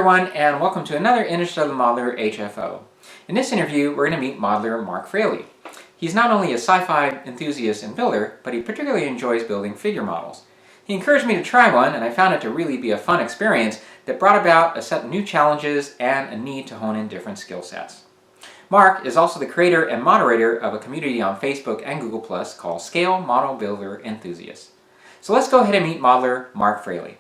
everyone, and welcome to another Interstellar Modeler HFO. In this interview, we're going to meet modeler Marc Fraley. He's not only a sci-fi enthusiast and builder, but he particularly enjoys building figure models. He encouraged me to try one, and I found it to really be a fun experience that brought about a set of new challenges and a need to hone in different skill sets. Marc is also the creator and moderator of a community on Facebook and Google Plus called Scale Model Builder Enthusiasts. So let's go ahead and meet modeler Marc Fraley.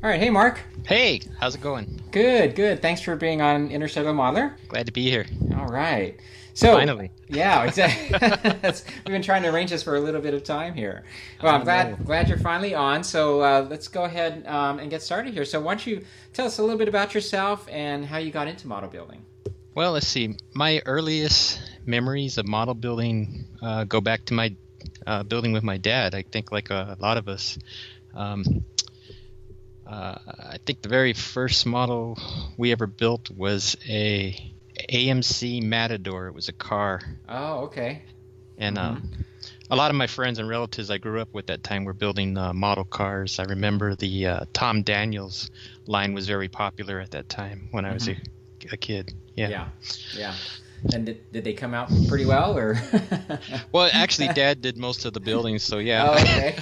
All right, hey Marc. Hey, how's it going? Good, good. Thanks for being on Interstellar Modeler. Glad to be here. All right. So finally. Yeah, exactly. We've been trying to arrange this for a little bit of time here. Well, I'm glad you're finally on. So let's go ahead and get started here. So why don't you tell us a little bit about yourself and how you got into model building? Well, let's see. My earliest memories of model building go back to my building with my dad. I think like a lot of us. I think the very first model we ever built was a AMC Matador. It was a car. Oh, okay. And a lot of my friends and relatives I grew up with that time were building model cars. I remember the Tom Daniels line was very popular at that time when I was a kid. Yeah. And did they come out pretty well, or? Well, actually, Dad did most of the building, so yeah. Oh, okay.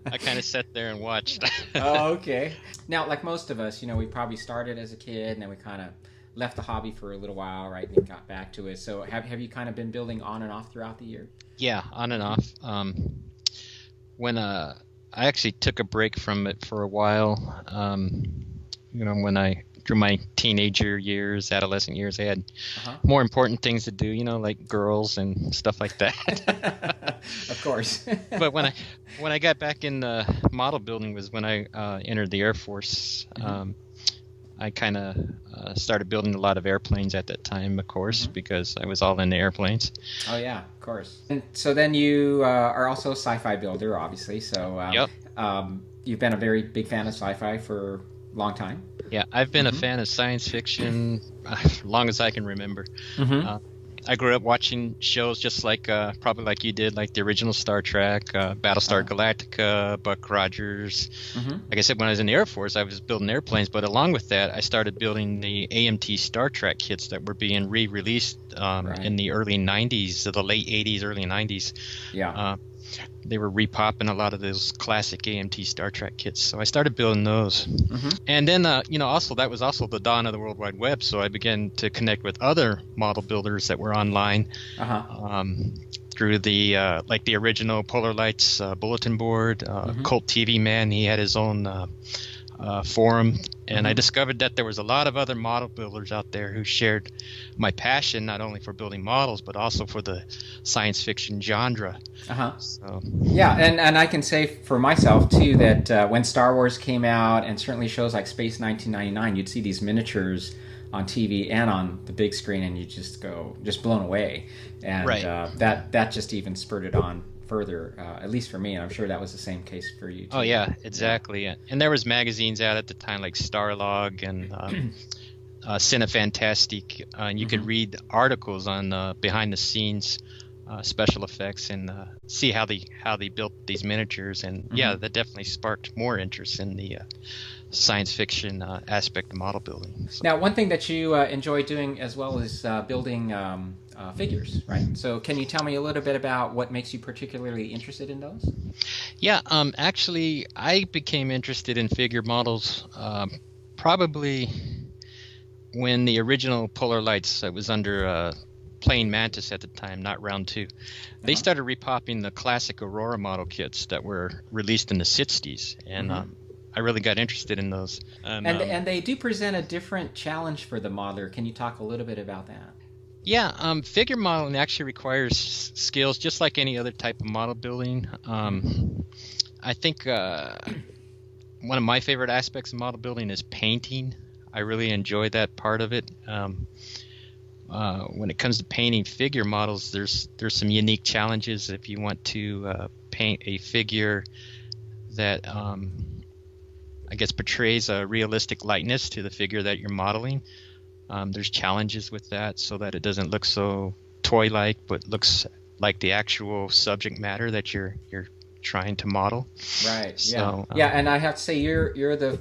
I kind of sat there and watched. Oh, okay. Now, like most of us, we probably started as a kid, and then we kind of left the hobby for a little while, right, and then got back to it. So have you kind of been building on and off throughout the year? Yeah, on and off. When I actually took a break from it for a while, when I through my teenager years, adolescent years, I had more important things to do, like girls and stuff like that. Of course. But when I got back in model building was when I entered the Air Force. I kind of started building a lot of airplanes at that time, of course, because I was all into airplanes. Oh, yeah, of course. And so then you are also a sci-fi builder, obviously. So you've been a very big fan of sci-fi for a long time. Yeah, I've been a fan of science fiction as long as I can remember. I grew up watching shows just like probably like you did, like the original Star Trek, Battlestar Galactica, Buck Rogers. Like I said, when I was in the Air Force, I was building airplanes, but along with that, I started building the AMT Star Trek kits that were being re-released in the early 90s, the late 80s, early 90s. Yeah. They were repopping a lot of those classic AMT Star Trek kits, so I started building those. And then, also that was also the dawn of the World Wide Web, so I began to connect with other model builders that were online through the like the original Polar Lights bulletin board. Colt TV Man, he had his own forum, and I discovered that there was a lot of other model builders out there who shared my passion not only for building models but also for the science fiction genre. So yeah, and I can say for myself too that when Star Wars came out, and certainly shows like Space 1999, you'd see these miniatures on TV and on the big screen, and you just blown away, and that just even spurred it on further, at least for me, and I'm sure that was the same case for you too. Oh yeah, exactly. Yeah. And there was magazines out at the time like Starlog and Cinefantastique, and you could read articles on behind the scenes special effects and see how they built these miniatures, and that definitely sparked more interest in the science fiction aspect of model building. So. Now, one thing that you enjoy doing as well is building figures, right? So can you tell me a little bit about what makes you particularly interested in those? Yeah, actually, I became interested in figure models probably when the original Polar Lights, I was under Plain Mantis at the time, not Round 2. They started repopping the classic Aurora model kits that were released in the 60s, and I really got interested in those. And they do present a different challenge for the modeler. Can you talk a little bit about that? Yeah, figure modeling actually requires skills just like any other type of model building. I think one of my favorite aspects of model building is painting. I really enjoy that part of it. When it comes to painting figure models, there's some unique challenges if you want to paint a figure that I guess portrays a realistic likeness to the figure that you're modeling. There's challenges with that so that it doesn't look so toy-like, but looks like the actual subject matter that you're trying to model. Right. So, Yeah. And I have to say, you're the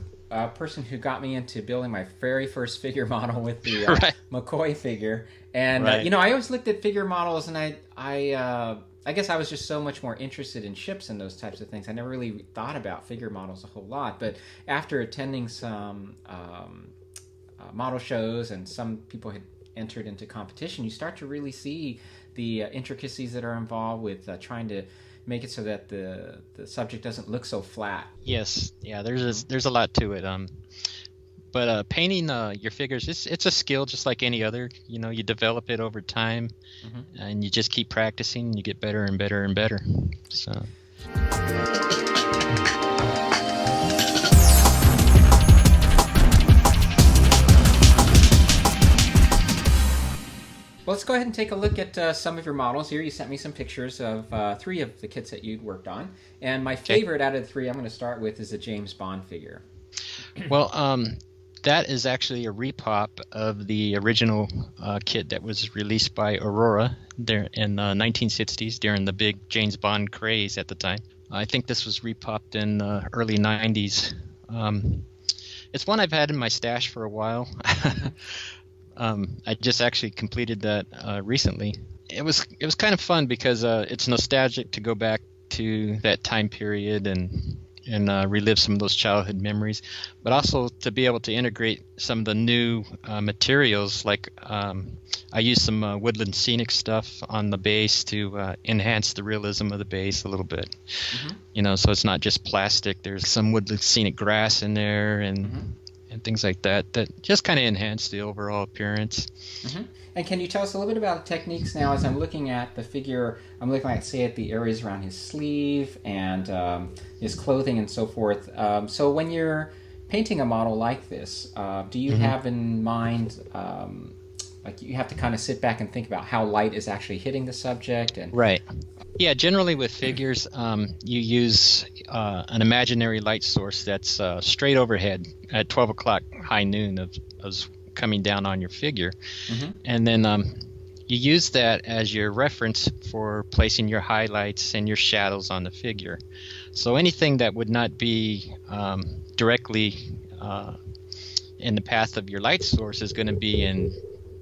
person who got me into building my very first figure model with the right. McCoy figure. And Right. I always looked at figure models, and I guess I was just so much more interested in ships and those types of things. I never really thought about figure models a whole lot. But after attending some model shows, and some people had entered into competition, you start to really see the intricacies that are involved with trying to make it so that the subject doesn't look so flat. Yes, yeah. There's a lot to it. But painting your figures, it's a skill just like any other. You develop it over time, and you just keep practicing, and you get better and better and better. So. Well, let's go ahead and take a look at some of your models here. You sent me some pictures of 3 of the kits that you'd worked on. And my favorite out of the 3 I'm going to start with is the James Bond figure. Well, that is actually a repop of the original kit that was released by Aurora there in the 1960s during the big James Bond craze at the time. I think this was repopped in the early 90s. It's one I've had in my stash for a while. I just actually completed that recently. It was kind of fun because it's nostalgic to go back to that time period and relive some of those childhood memories, but also to be able to integrate some of the new materials. Like I used some woodland scenic stuff on the base to enhance the realism of the base a little bit. So it's not just plastic. There's some woodland scenic grass in there and things like that just kind of enhance the overall appearance. And can you tell us a little bit about the techniques now? As I'm looking at the figure, I'm looking at, say, at the areas around his sleeve and his clothing and so forth. So when you're painting a model like this, do you have in mind, like you have to kind of sit back and think about how light is actually hitting the subject? Right. Yeah, generally with figures, you use an imaginary light source that's straight overhead at 12 o'clock high noon of coming down on your figure. And then you use that as your reference for placing your highlights and your shadows on the figure. So anything that would not be directly in the path of your light source is going to be in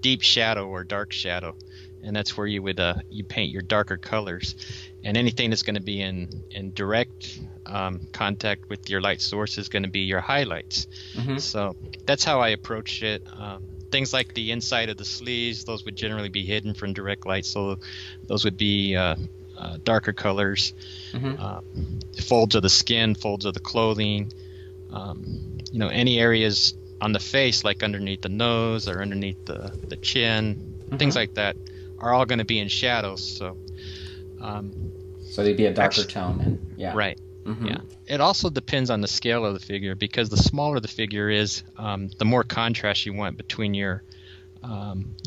deep shadow or dark shadow. And that's where you would you paint your darker colors. And anything that's going to be in direct contact with your light source is going to be your highlights. So that's how I approach it. Things like the inside of the sleeves, those would generally be hidden from direct light, so those would be darker colors. Folds of the skin, folds of the clothing, any areas on the face, like underneath the nose or underneath the chin, things like that, are all going to be in shadows. So they'd be a darker tone. And yeah. Right. Yeah. It also depends on the scale of the figure, because the smaller the figure is, the more contrast you want between your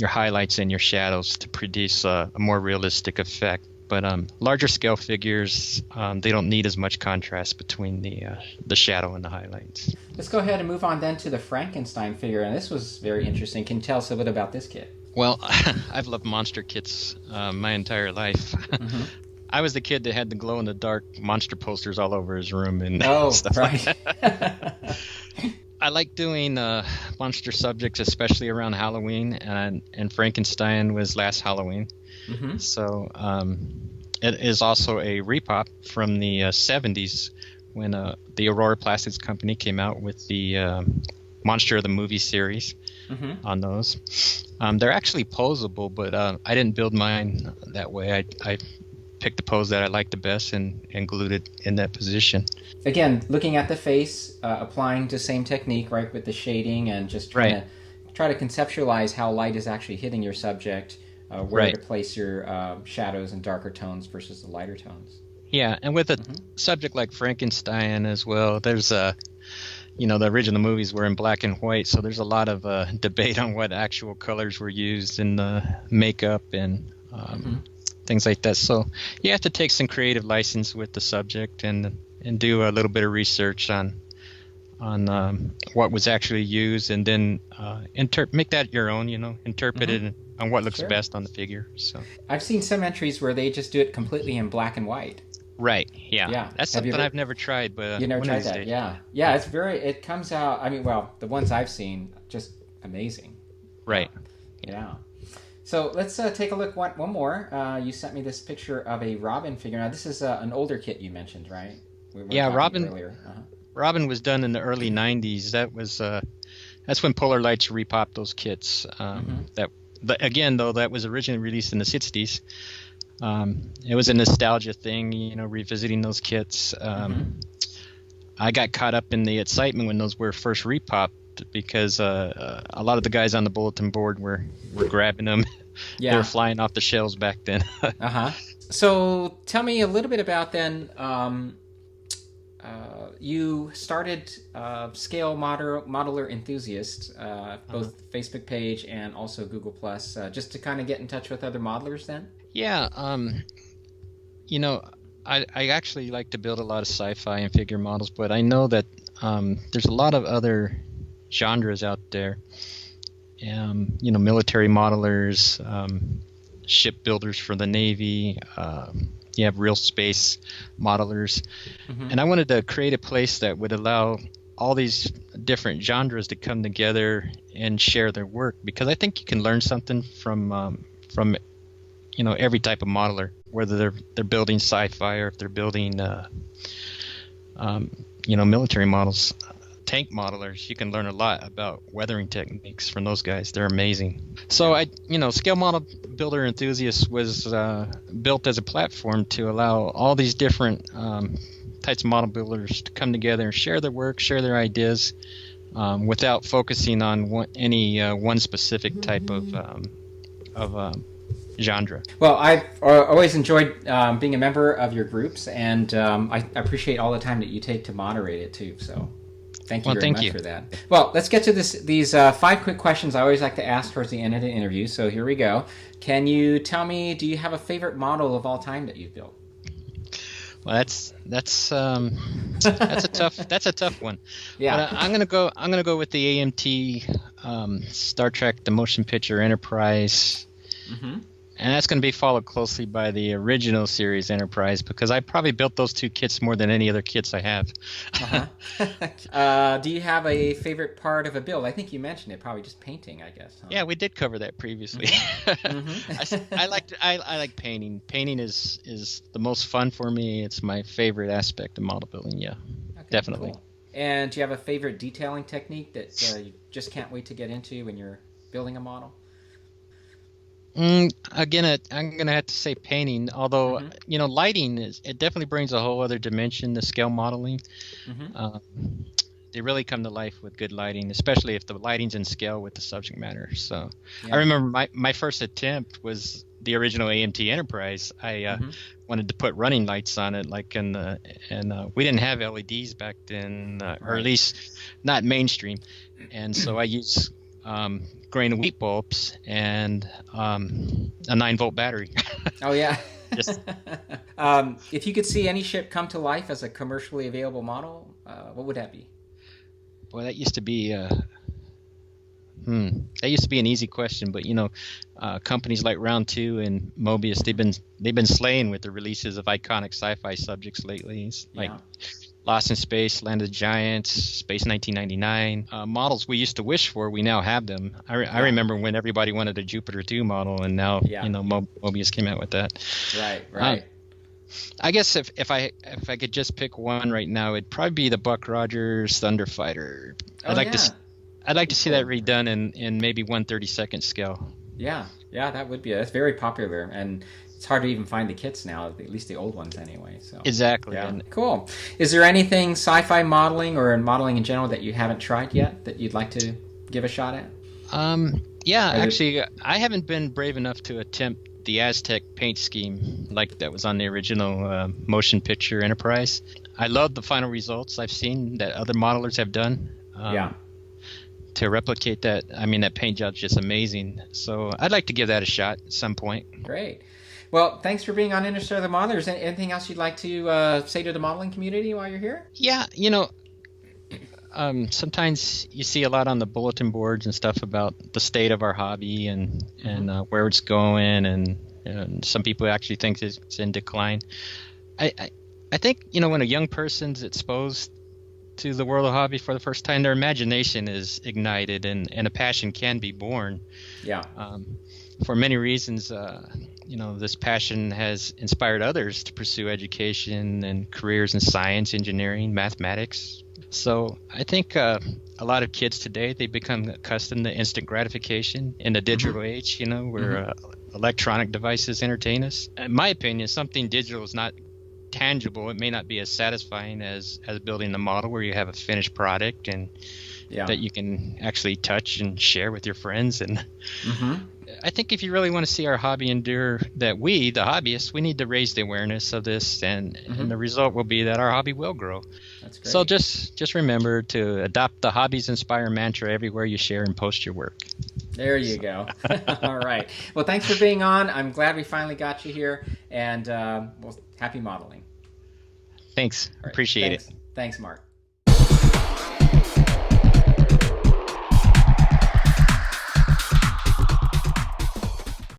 highlights and your shadows to produce a more realistic effect. But larger scale figures, they don't need as much contrast between the shadow and the highlights. Let's go ahead and move on then to the Frankenstein figure, and this was very interesting. Can you tell us a bit about this kit? Well, I've loved monster kits my entire life. I was the kid that had the glow-in-the-dark monster posters all over his room and stuff like that. I like doing monster subjects, especially around Halloween, and Frankenstein was last Halloween. So it is also a repop from the 70s when the Aurora Plastics Company came out with the Monster of the Movie series on those. They're actually posable, but I didn't build mine that way. I picked the pose that I liked the best and glued it in that position. Again, looking at the face, applying the same technique, right, with the shading and just try to conceptualize how light is actually hitting your subject, where to place your shadows and darker tones versus the lighter tones. Yeah, and with a subject like Frankenstein as well, there's the original movies were in black and white, so there's a lot of debate on what actual colors were used in the makeup and things like that. So you have to take some creative license with the subject and do a little bit of research on what was actually used, and then make that your own. Interpret it on what looks Sure. best on the figure. So I've seen some entries where they just do it completely in black and white. right, yeah, Yeah. that's Have you something ever- I've never tried, but You never one of tried these that? days. Yeah. It comes out. I mean, well, the ones I've seen, just amazing. Right. Yeah. So let's take a look one more. You sent me this picture of a Robin figure. Now this is an older kit you mentioned, right? We were Yeah, talking Robin. earlier. Uh-huh. Robin was done in the early '90s. That's when Polar Lights repopped those kits. Again, though, that was originally released in the '60s. It was a nostalgia thing, revisiting those kits. I got caught up in the excitement when those were first repopped because a lot of the guys on the bulletin board were grabbing them. Yeah. They were flying off the shelves back then. Uh-huh. So tell me a little bit about then. You started Scale Modeler Enthusiast, both Facebook page and also Google Plus, just to kind of get in touch with other modelers then? Yeah, I actually like to build a lot of sci-fi and figure models, but I know that there's a lot of other genres out there. Military modelers, shipbuilders for the Navy. You have real space modelers. And I wanted to create a place that would allow all these different genres to come together and share their work, because I think you can learn something from every type of modeler, whether they're building sci-fi or if they're building military models. Tank modelers, you can learn a lot about weathering techniques from those guys. They're amazing. So Scale Model Builder Enthusiast was built as a platform to allow all these different types of model builders to come together and share their work, share their ideas, without focusing on any one specific type of genre. Well, I've always enjoyed being a member of your groups, and I appreciate all the time that you take to moderate it too. So thank you very much for that. Well, let's get to these 5 quick questions I always like to ask towards the end of the interview. So here we go. Can you tell me, do you have a favorite model of all time that you've built? Well, that's a tough one. Yeah. But I'm gonna go with the AMT Star Trek The Motion Picture Enterprise. And that's going to be followed closely by the original series Enterprise, because I probably built those 2 kits more than any other kits I have. Do you have a favorite part of a build? I think you mentioned it, probably just painting, I guess. Huh? Yeah, we did cover that previously. I like painting. Painting is the most fun for me. It's my favorite aspect of model building. Yeah, okay, definitely. Cool. And do you have a favorite detailing technique that you just can't wait to get into when you're building a model? Again, I'm gonna have to say painting. Although lighting it definitely brings a whole other dimension to scale modeling. They really come to life with good lighting, especially if the lighting's in scale with the subject matter. So I remember my first attempt was the original AMT Enterprise. I wanted to put running lights on it, and we didn't have LEDs back then, or at least not mainstream, and so I used grain of wheat bulbs and a 9-volt battery. Oh yeah. Just if you could see any ship come to life as a commercially available model, what would that be? Boy, that used to be an easy question, but companies like Round 2 and Mobius, they've been slaying with the releases of iconic sci-fi subjects lately, like Lost in Space, Land of the Giants, Space 1999. Models we used to wish for, we now have them. I remember when everybody wanted a Jupiter 2 model, and now Mobius came out with that. Right. I guess if I could just pick one right now, it'd probably be the Buck Rogers Thunder Fighter. I'd like to see that redone in maybe 1/32 scale. Yeah, that would be. That's very popular, and it's hard to even find the kits now, at least the old ones anyway. So exactly. Yeah. Cool. Is there anything sci-fi modeling or modeling in general that you haven't tried yet that you'd like to give a shot at? Actually, I haven't been brave enough to attempt the Aztec paint scheme like that was on the original Motion Picture Enterprise. I love the final results I've seen that other modelers have done. To replicate that, that paint job's just amazing. So I'd like to give that a shot at some point. Great. Well, thanks for being on Interstellar Modelers. Anything else you'd like to say to the modeling community while you're here? Yeah, Sometimes you see a lot on the bulletin boards and stuff about the state of our hobby and where it's going, and some people actually think it's in decline. I think, when a young person's exposed to the world of hobby for the first time, their imagination is ignited and a passion can be born. Yeah. For many reasons, this passion has inspired others to pursue education and careers in science, engineering, mathematics. So I think a lot of kids today, they become accustomed to instant gratification in the digital age, where electronic devices entertain us. In my opinion, something digital is not tangible. It may not be as satisfying as building the model where you have a finished product and that you can actually touch and share with your friends. And I think if you really want to see our hobby endure, that we, the hobbyists, we need to raise the awareness of this, and the result will be that our hobby will grow. That's great. So just remember to adopt the Hobbies Inspire mantra everywhere you share and post your work. There you go. All right. Well, thanks for being on. I'm glad we finally got you here, and happy modeling. Thanks. Right. Appreciate it. Thanks, Mark.